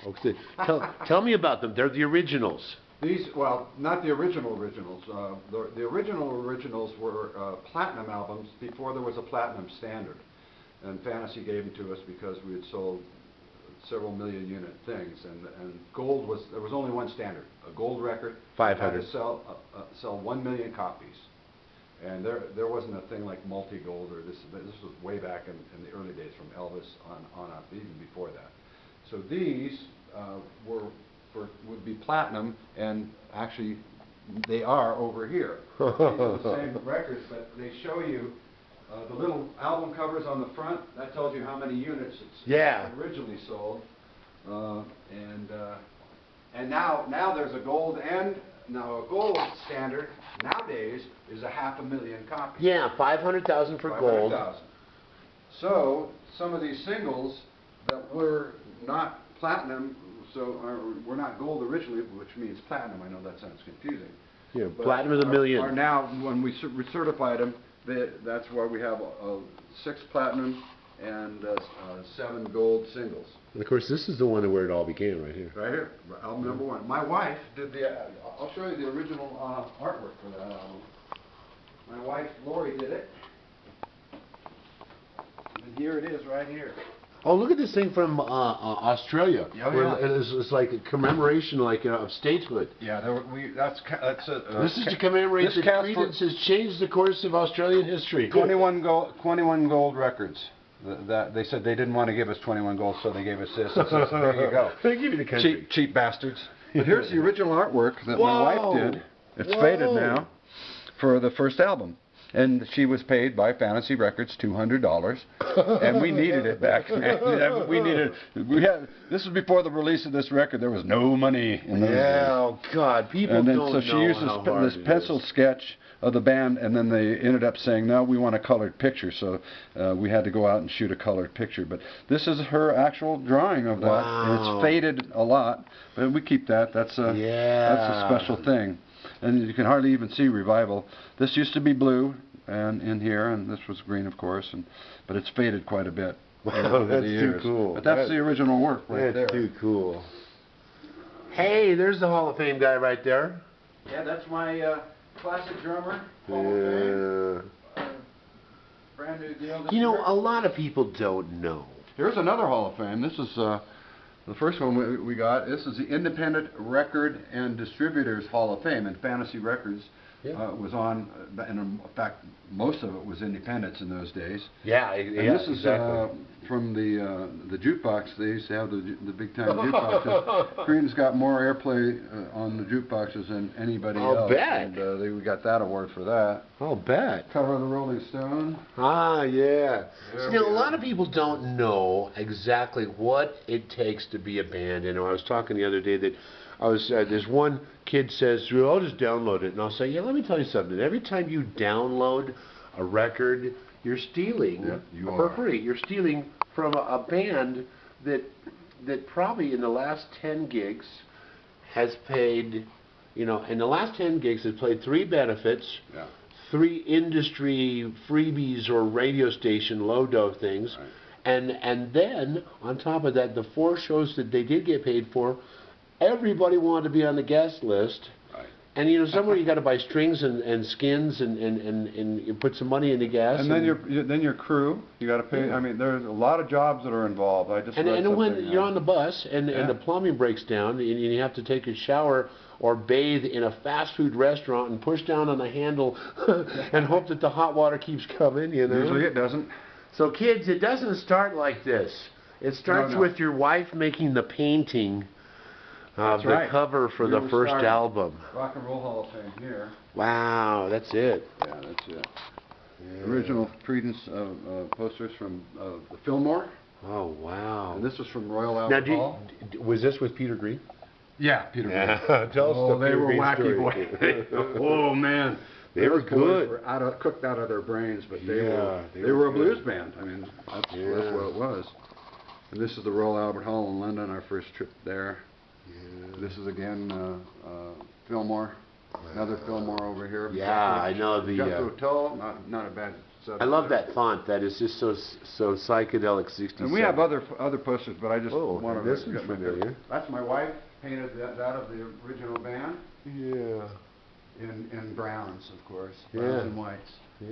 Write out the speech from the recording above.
Okay. Tell me about them. They're the originals. These, well, not the originals. The originals were platinum albums before there was a platinum standard. And Fantasy gave them to us because we had sold several million unit things. And gold was, there was only one standard. A gold record 500. had to sell 1 million copies. And there wasn't a thing like multi-gold or this. This was way back in the early days from Elvis on up, even before that. So these would be platinum, and actually they are over here. These are the same records, but they show you the little album covers on the front. That tells you how many units it's originally sold. And now there's a gold and now a gold standard nowadays is 500,000 copies. Yeah, 500,000 for gold. 500,000. So some of these singles that were not platinum, were not gold originally, which means platinum. I know that sounds confusing. Yeah, platinum is a million. Are now, when we certified them, that's why we have 6 platinum and 7 gold singles. And of course, this is the one where it all began, right here. Right here, album number 1. My wife did I'll show you the original artwork for that album. My wife, Lori, did it. And here it is, right here. Oh, look at this thing from Australia. It's like a commemoration, of statehood. Yeah, that's it. This is to commemorate that Creedence has changed the course of Australian history. 21 gold records. They said they didn't want to give us 21 gold, so they gave us this. So there you go. They give you the country. Cheap bastards. But here's the original artwork that my wife did. It's faded now for the first album. And she was paid by Fantasy Records $200, and we needed it back. This was before the release of this record. There was no money in those days. Oh God, people don't know. So she used this pencil sketch of the band, and then they ended up saying, "No, we want a colored picture." So we had to go out and shoot a colored picture. But this is her actual drawing of that. Wow. And it's faded a lot, but we keep that. That's a special thing. And you can hardly even see Revival. This used to be blue, and in here, and this was green, of course, but it's faded quite a bit. Wow, that's too cool. But that's the original work right there. That's too cool. Hey, there's the Hall of Fame guy right there. Yeah, that's my classic drummer, Hall of Fame. Brand new deal. You know, a lot of people don't know. Here's another Hall of Fame. This is the first one we got. This is the Independent Record and Distributors Hall of Fame, and Fantasy Records was on, and in fact, most of it was independents in those days. Yeah, and this is from the jukebox. They used to have the big time jukeboxes. Creedence got more airplay on the jukeboxes than anybody else. I'll bet. And we got that award for that. I'll bet. Cover of the Rolling Stone. Ah, yeah. See, a lot of people don't know exactly what it takes to be a band. You know, I was talking the other day that there's one kid says, "Well, I'll just download it," and I'll say, "Yeah, let me tell you something. Every time you download a record, you're stealing for free. You're stealing from a band that probably in the last 10 gigs has paid, in the last 10 gigs has played 3 benefits, 3 industry freebies or radio station low-dough things, and then on top of that, the 4 shows that they did get paid for, everybody wanted to be on the guest list. And somewhere you got to buy strings and skins and you put some money in the gas. And then your crew, you got to pay. I mean, there's a lot of jobs that are involved. And when you're on the bus and the plumbing breaks down and you have to take a shower or bathe in a fast food restaurant and push down on the handle and hope that the hot water keeps coming. Usually it doesn't. So kids, it doesn't start like this. It starts with your wife making the painting. The cover for the first album. Rock and Roll Hall of Fame here. Wow, that's it. Yeah, that's it. Yeah. Original Creedence posters from the Fillmore. Oh, wow. And this was from Royal Albert Hall. Was this with Peter Green? Yeah, Peter Green. Tell us the they were Green wacky story. boys. Oh, man. They were good. Were cooked out of their brains, but they were a blues band. I mean, that's what it was. And this is the Royal Albert Hall in London, our first trip there. This is again Fillmore, another Fillmore over here. Yeah, I know the Hotel, not a bad set I up love there. that font. That is just so psychedelic. 67. And we have other posters, but I just Oh, wanted this to is get my familiar. That's my wife painted that of the original band Yeah. in browns, of course, Yeah. browns and whites. Yeah.